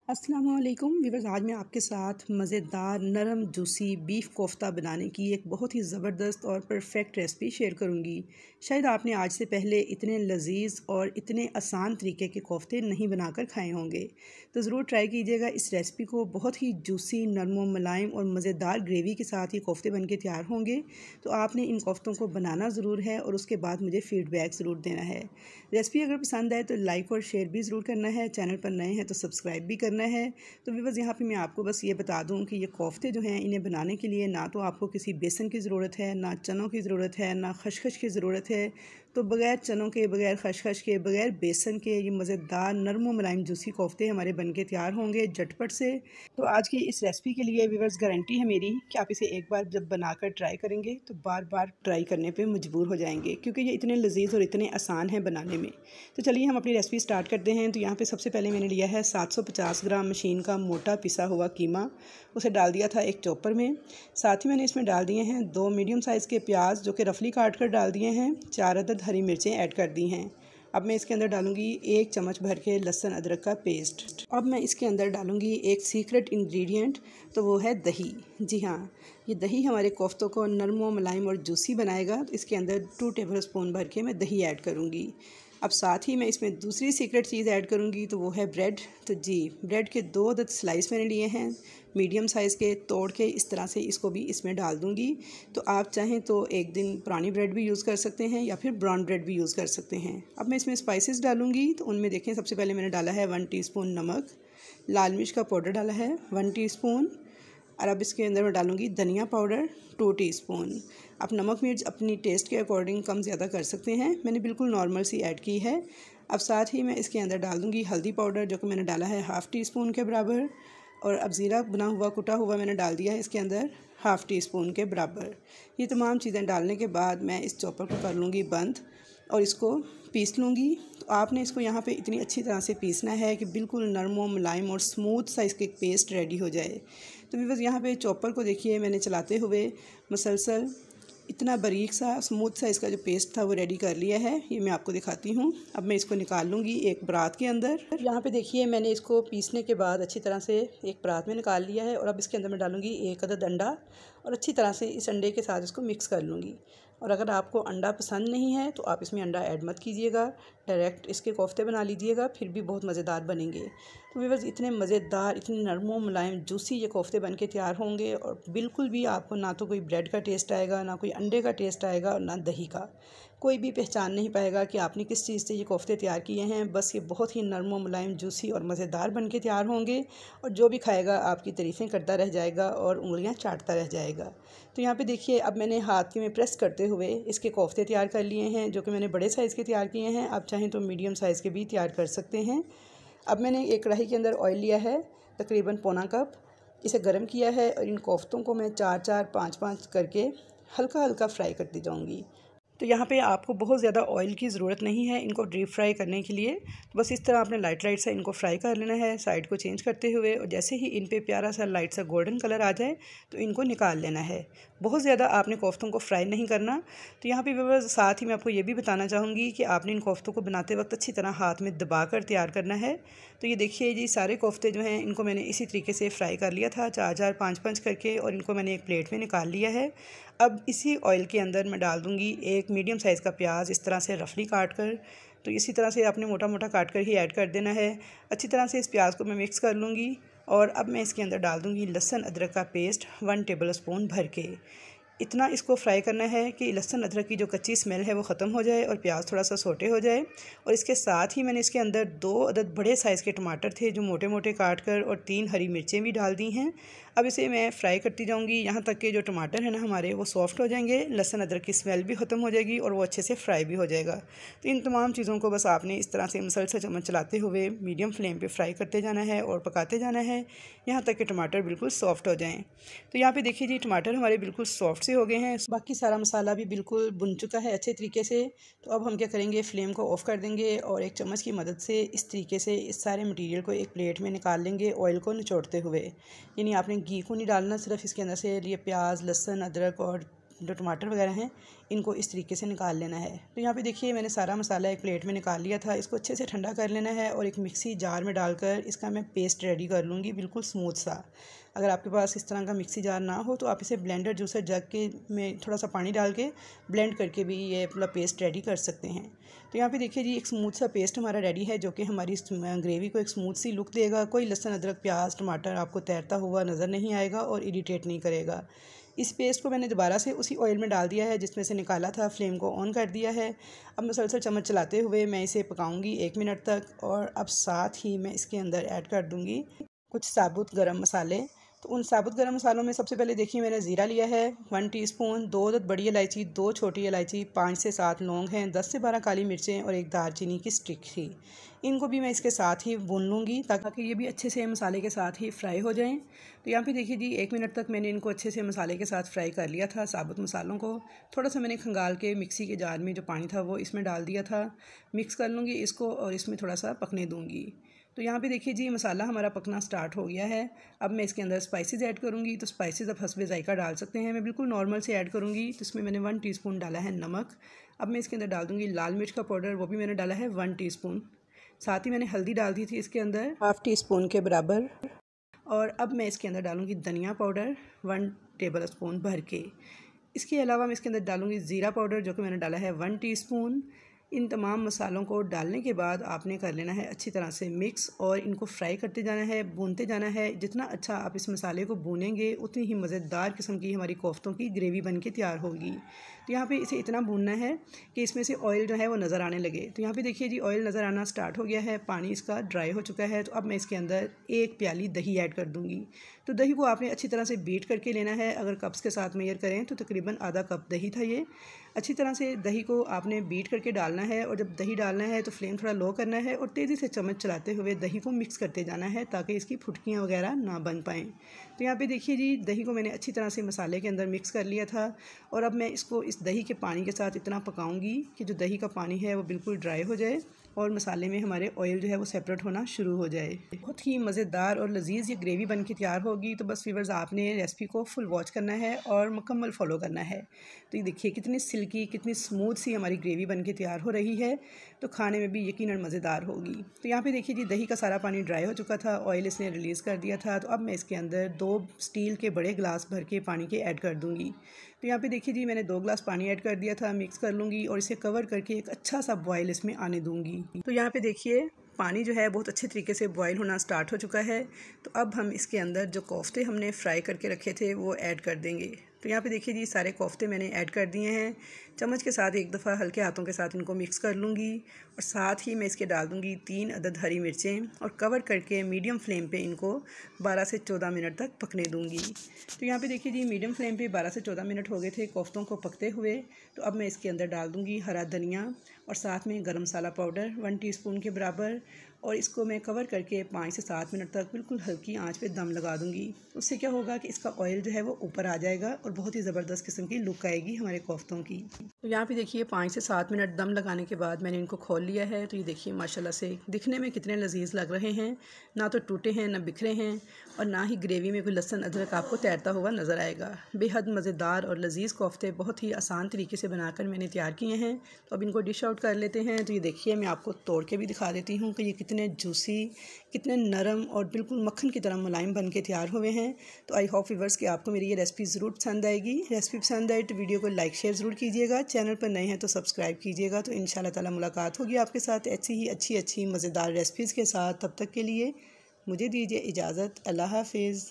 अस्सलामुअलैकुम व्यूअर्स, आज मैं आपके साथ मज़ेदार नरम जूसी बीफ कोफ्ता बनाने की एक बहुत ही ज़बरदस्त और परफेक्ट रेसिपी शेयर करूंगी। शायद आपने आज से पहले इतने लजीज और इतने आसान तरीके के कोफ्ते नहीं बनाकर खाए होंगे, तो ज़रूर ट्राई कीजिएगा इस रेसिपी को। बहुत ही जूसी, नरम व मुलायम और मज़ेदार ग्रेवी के साथ ये कोफ्ते बन के तैयार होंगे। तो आपने इन कोफ्तों को बनाना ज़रूर है और उसके बाद मुझे फ़ीडबैक ज़रूर देना है। रेसिपी अगर पसंद आए तो लाइक और शेयर भी ज़रूर करना है। चैनल पर नए हैं तो सब्सक्राइब भी करना है। तो व्यूअर्स, यहाँ पे मैं आपको बस ये बता दूँ कि ये कोफ्ते जो हैं, इन्हें बनाने के लिए ना तो आपको किसी बेसन की ज़रूरत है, ना चनों की ज़रूरत है, ना खशखश की ज़रूरत है। तो बग़ैर चनों के, बग़ैर खशखश के, बग़ैर बेसन के ये मज़ेदार नरम व मुलायम जूसी कोफ्ते हमारे बन के तैयार होंगे झटपट से। तो आज की इस रेसिपी के लिए व्यूअर्स गारंटी है मेरी कि आप इसे एक बार जब बनाकर ट्राई करेंगे तो बार बार ट्राई करने पे मजबूर हो जाएंगे, क्योंकि ये इतने लजीज और इतने आसान हैं बनाने में। तो चलिए हम अपनी रेसिपी स्टार्ट करते हैं। तो यहाँ पे सबसे पहले मैंने लिया है 750 ग्राम मशीन का मोटा पिसा हुआ कीमा। उसे डाल दिया था एक चॉपर में। साथ ही मैंने इसमें डाल दिए हैं 2 मीडियम साइज़ के प्याज, जो कि रफली काट कर डाल दिए हैं। 4 अदद हरी मिर्चें ऐड कर दी हैं। अब मैं इसके अंदर डालूंगी 1 चम्मच भर के लहसुन अदरक का पेस्ट। अब मैं इसके अंदर डालूंगी एक सीक्रेट इंग्रेडिएंट, तो वो है दही। जी हाँ, ये दही हमारे कोफ्तों को नरम व मुलायम और जूसी बनाएगा। तो इसके अंदर 2 टेबल स्पून भर के मैं दही ऐड करूँगी। अब साथ ही मैं इसमें दूसरी सीक्रेट चीज़ ऐड करूँगी, तो वो है ब्रेड। तो जी, ब्रेड के 2 अदद स्लाइस मैंने लिए हैं मीडियम साइज़ के, तोड़ के इस तरह से इसको भी इसमें डाल दूँगी। तो आप चाहें तो एक दिन पुरानी ब्रेड भी यूज़ कर सकते हैं या फिर ब्राउन ब्रेड भी यूज़ कर सकते हैं। अब मैं इसमें स्पाइसेस डालूँगी। तो उनमें देखें, सबसे पहले मैंने डाला है 1 टीस्पून नमक, लाल मिर्च का पाउडर डाला है 1 टीस्पून, और अब इसके अंदर मैं डालूँगी धनिया पाउडर 2 टीस्पून। आप नमक मिर्च अपनी टेस्ट के अकॉर्डिंग कम ज़्यादा कर सकते हैं। मैंने बिल्कुल नॉर्मल सी ऐड की है। अब साथ ही मैं इसके अंदर डाल दूँगी हल्दी पाउडर, जो कि मैंने डाला है 1/2 टीस्पून के बराबर। और अब ज़ीरा भुना हुआ, कुटा हुआ मैंने डाल दिया है इसके अंदर 1/2 टीस्पून के बराबर। ये तमाम चीज़ें डालने के बाद मैं इस चॉपर को कर लूँगी बंद और इसको पीस लूँगी। तो आपने इसको यहाँ पे इतनी अच्छी तरह से पीसना है कि बिल्कुल नरम व मुलायम और स्मूथ सा इसके पेस्ट रेडी हो जाए। तो व्यूअर्स, यहाँ पे चॉपर को देखिए, मैंने चलाते हुए मुसलसल इतना बारीक सा स्मूथ सा इसका जो पेस्ट था वो रेडी कर लिया है। ये मैं आपको दिखाती हूँ। अब मैं इसको निकाल लूँगी एक परात के अंदर। यहाँ पे देखिए, मैंने इसको पीसने के बाद अच्छी तरह से एक परात में निकाल लिया है। और अब इसके अंदर मैं डालूँगी 1 अदद अंडा और अच्छी तरह से इस अंडे के साथ इसको मिक्स कर लूँगी। और अगर आपको अंडा पसंद नहीं है तो आप इसमें अंडा ऐड मत कीजिएगा, डायरेक्ट इसके कोफ्ते बना लीजिएगा, फिर भी बहुत मज़ेदार बनेंगे। तो व्यूअर्स, इतने मज़ेदार, इतने नरम व मुलायम जूसी ये कोफ्ते बन के तैयार होंगे और बिल्कुल भी आपको ना तो कोई ब्रेड का टेस्ट आएगा, ना कोई अंडे का टेस्ट आएगा और ना दही का। कोई भी पहचान नहीं पाएगा कि आपने किस चीज़ से ये कोफ्ते तैयार किए हैं। बस ये बहुत ही नरम व मुलायम, जूसी और मज़ेदार बन के तैयार होंगे और जो भी खाएगा आपकी तारीफ़ें करता रह जाएगा और उंगलियां चाटता रह जाएगा। तो यहाँ पे देखिए, अब मैंने हाथ में प्रेस करते हुए इसके कोफ्ते तैयार कर लिए हैं, जो कि मैंने बड़े साइज़ के तैयार किए हैं। आप चाहें तो मीडियम साइज़ के भी तैयार कर सकते हैं। अब मैंने एक कढ़ाई के अंदर ऑयल लिया है, तकरीबन पौना कप। इसे गर्म किया है और इन कोफ्तों को मैं 4-4, 5-5 करके हल्का हल्का फ्राई करती जाऊँगी। तो यहाँ पे आपको बहुत ज़्यादा ऑयल की ज़रूरत नहीं है इनको डीप फ्राई करने के लिए। तो बस इस तरह आपने लाइट लाइट सा इनको फ्राई कर लेना है, साइड को चेंज करते हुए। और जैसे ही इन पे प्यारा सा लाइट सा गोल्डन कलर आ जाए तो इनको निकाल लेना है। बहुत ज़्यादा आपने कोफ्तों को फ्राई नहीं करना। तो यहाँ पे साथ ही मैं आपको ये भी बताना चाहूँगी कि आपने इन कोफ्तों को बनाते वक्त अच्छी तरह हाथ में दबा कर तैयार करना है। तो ये देखिए जी, सारे कोफ्ते जो हैं इनको मैंने इसी तरीके से फ्राई कर लिया था 4-4, 5-5 करके, और इनको मैंने एक प्लेट में निकाल लिया है। अब इसी ऑयल के अंदर मैं डाल दूँगी एक मीडियम साइज़ का प्याज, इस तरह से रफली काट कर। तो इसी तरह से आपने मोटा मोटा काट कर ही ऐड कर देना है। अच्छी तरह से इस प्याज को मैं मिक्स कर लूँगी। और अब मैं इसके अंदर डाल दूँगी लहसुन अदरक का पेस्ट 1 टेबल स्पून भर के। इतना इसको फ्राई करना है कि लहसुन अदरक की जो कच्ची स्मेल है वो ख़त्म हो जाए और प्याज थोड़ा सा सोटे हो जाए। और इसके साथ ही मैंने इसके अंदर 2 अदद बड़े साइज़ के टमाटर थे जो मोटे मोटे काट कर, और 3 हरी मिर्चें भी डाल दी हैं। अब इसे मैं फ्राई करती जाऊंगी यहाँ तक कि जो टमाटर है ना हमारे, वो सॉफ्ट हो जाएंगे, लहसुन अदरक की स्मेल भी ख़त्म हो जाएगी और वो अच्छे से फ्राई भी हो जाएगा। तो इन तमाम चीज़ों को बस आपने इस तरह से मुसलसल चम्मच चलाते हुए मीडियम फ्लेम पे फ्राई करते जाना है और पकाते जाना है यहाँ तक कि टमाटर बिल्कुल सॉफ्ट हो जाएँ। तो यहाँ पे देखिए जी, टमाटर हमारे बिल्कुल सॉफ्ट से हो गए हैं। बाकी सारा मसाला भी बिल्कुल भुन चुका है अच्छे तरीके से। तो अब हम क्या करेंगे, फ्लेम को ऑफ़ कर देंगे और एक चम्मच की मदद से इस तरीके से इस सारे मटेरियल को एक प्लेट में निकाल लेंगे, ऑयल को निचोड़ते हुए। यानी आपने घी को नहीं डालना, सिर्फ इसके अंदर से ये प्याज, लहसुन, अदरक और जो टमाटर वगैरह हैं इनको इस तरीके से निकाल लेना है। तो यहाँ पे देखिए मैंने सारा मसाला एक प्लेट में निकाल लिया था। इसको अच्छे से ठंडा कर लेना है और एक मिक्सी जार में डालकर इसका मैं पेस्ट रेडी कर लूँगी, बिल्कुल स्मूथ सा। अगर आपके पास इस तरह का मिक्सी जार ना हो तो आप इसे ब्लेंडर जूसर जग के में थोड़ा सा पानी डाल के ब्लेंड करके भी ये पूरा पेस्ट रेडी कर सकते हैं। तो यहाँ पे देखिए जी एक स्मूथ सा पेस्ट हमारा रेडी है, जो कि हमारी ग्रेवी को एक स्मूथ सी लुक देगा। कोई लहसुन अदरक प्याज टमाटर आपको तैरता हुआ नज़र नहीं आएगा और इरिटेट नहीं करेगा। इस पेस्ट को मैंने दोबारा से उसी ऑयल में डाल दिया है जिसमें से निकाला था। फ्लेम को ऑन कर दिया है। अब मुसलसल चम्मच चलाते हुए मैं इसे पकाऊंगी 1 मिनट तक। और अब साथ ही मैं इसके अंदर ऐड कर दूंगी कुछ साबुत गरम मसाले। तो उन साबुत गरम मसालों में सबसे पहले देखिए मैंने ज़ीरा लिया है 1 टीस्पून, 2 बड़ी इलायची, 2 छोटी इलायची, 5 से 7 लौंग हैं, 10 से 12 काली मिर्चें और 1 दालचीनी की स्टिक थी। इनको भी मैं इसके साथ ही भून लूँगी ताकि ये भी अच्छे से मसाले के साथ ही फ्राई हो जाएं। तो यहाँ पे देखिए जी 1 मिनट तक मैंने इनको अच्छे से मसाले के साथ फ्राई कर लिया था। साबुत मसालों को थोड़ा सा मैंने खंगाल के मिक्सी के जार में जो पानी था वो इसमें डाल दिया था। मिक्स कर लूँगी इसको और इसमें थोड़ा सा पकने दूँगी। तो यहाँ पे देखिए जी मसाला हमारा पकना स्टार्ट हो गया है। अब मैं इसके अंदर स्पाइसेस ऐड करूँगी। तो स्पाइसेस आप हस्बे जायका डाल सकते हैं। मैं बिल्कुल नॉर्मल से ऐड करूँगी। तो इसमें मैंने 1 टीस्पून डाला है नमक। अब मैं इसके अंदर डाल दूँगी लाल मिर्च का पाउडर, वो भी मैंने डाला है 1 टीस्पून। साथ ही मैंने हल्दी डाल दी थी इसके अंदर 1/2 टीस्पून के बराबर। और अब मैं इसके अंदर डालूँगी धनिया पाउडर 1 टेबल स्पून भर के। इसके अलावा मैं इसके अंदर डालूँगी ज़ीरा पाउडर जो कि मैंने डाला है 1 टीस्पून। इन तमाम मसालों को डालने के बाद आपने कर लेना है अच्छी तरह से मिक्स और इनको फ्राई करते जाना है, भूनते जाना है। जितना अच्छा आप इस मसाले को भूनेंगे उतनी ही मज़ेदार किस्म की हमारी कोफ्तों की ग्रेवी बन के तैयार होगी। तो यहाँ पे इसे इतना भूनना है कि इसमें से ऑयल जो है वो नज़र आने लगे। तो यहाँ पे देखिए जी ऑयल नज़र आना स्टार्ट हो गया है, पानी इसका ड्राई हो चुका है। तो अब मैं इसके अंदर 1 प्याली दही ऐड कर दूँगी। तो दही को आपने अच्छी तरह से बीट करके लेना है। अगर कप्स के साथ मेजर करें तो तकरीबन आधा कप दही था ये। अच्छी तरह से दही को आपने बीट करके डालना है और जब दही डालना है तो फ्लेम थोड़ा लो करना है और तेज़ी से चम्मच चलाते हुए दही को मिक्स करते जाना है ताकि इसकी फुटकियाँ वगैरह ना बन पाएँ। तो यहाँ पे देखिए जी दही को मैंने अच्छी तरह से मसाले के अंदर मिक्स कर लिया था। और अब मैं इसको इस दही के पानी के साथ इतना पकाऊंगी कि जो दही का पानी है वो बिल्कुल ड्राई हो जाए और मसाले में हमारे ऑयल जो है वो सेपरेट होना शुरू हो जाए। बहुत ही मज़ेदार और लजीज ये ग्रेवी बन के तैयार होगी। तो बस व्यूअर्स आपने रेसिपी को फुल वॉच करना है और मुकम्मल फॉलो करना है। तो ये देखिए कितनी सिल्की कितनी स्मूथ सी हमारी ग्रेवी बन के तैयार हो रही है। तो खाने में भी यकीनन मज़ेदार होगी। तो यहाँ पे देखिए जी दही का सारा पानी ड्राई हो चुका था, ऑयल इसने रिलीज़ कर दिया था। तो अब मैं इसके अंदर 2 स्टील के बड़े गिलास भर के पानी के ऐड कर दूँगी। तो यहाँ पे देखिए जी मैंने 2 गिलास पानी ऐड कर दिया था। मिक्स कर लूँगी और इसे कवर करके एक अच्छा सा बॉयल इसमें आने दूँगी। तो यहाँ पे देखिए पानी जो है बहुत अच्छे तरीके से बॉयल होना स्टार्ट हो चुका है। तो अब हम इसके अंदर जो कोफ्ते हमने फ्राई करके रखे थे वो ऐड कर देंगे। तो यहाँ पे देखिए जी सारे कोफ्ते मैंने ऐड कर दिए हैं। चम्मच के साथ एक दफ़ा हल्के हाथों के साथ इनको मिक्स कर लूँगी और साथ ही मैं इसके डाल दूँगी 3 अदद हरी मिर्चें और कवर करके मीडियम फ्लेम पे इनको 12 से 14 मिनट तक पकने दूँगी। तो यहाँ पे देखिए जी मीडियम फ्लेम पे 12 से 14 मिनट हो गए थे कोफ्तों को पकते हुए। तो अब मैं इसके अंदर डाल दूँगी हरा धनिया और साथ में गरम मसाला पाउडर 1 टीस्पून के बराबर और इसको मैं कवर करके 5 से 7 मिनट तक बिल्कुल हल्की आंच पे दम लगा दूँगी। उससे क्या होगा कि इसका ऑयल जो है वो ऊपर आ जाएगा और बहुत ही ज़बरदस्त किस्म की लुक आएगी हमारे कोफ्तों की। तो यहाँ पे देखिए 5 से 7 मिनट दम लगाने के बाद मैंने इनको खोल लिया है। तो ये देखिए माशाल्लाह से दिखने में कितने लजीज लग रहे हैं, ना तो टूटे हैं ना बिखरे हैं और ना ही ग्रेवी में कोई लहसुन अदरक आपको तैरता हुआ नज़र आएगा। बेहद मज़ेदार और लजीज कोफ्ते बहुत ही आसान तरीके से बनाकर मैंने तैयार किए हैं। तो अब इनको डिश आउट कर लेते हैं। तो ये देखिए मैं आपको तोड़ के भी दिखा देती हूँ कि ये कितने जूसी कितने नरम और बिल्कुल मक्खन की तरह मुलायम बन के तैयार हुए हैं। तो आई होप व्यूअर्स कि आपको मेरी ये रेसिपी ज़रूर पसंद आएगी। रेसिपी पसंद आए तो वीडियो को लाइक शेयर ज़रूर कीजिएगा। चैनल पर नए हैं तो सब्सक्राइब कीजिएगा। तो इंशाल्लाह ताला मुलाकात होगी आपके साथ ऐसी ही अच्छी मज़ेदार रेसिपीज़ के साथ। तब तक के लिए मुझे दीजिए इजाज़त। अल्लाह हाफिज़।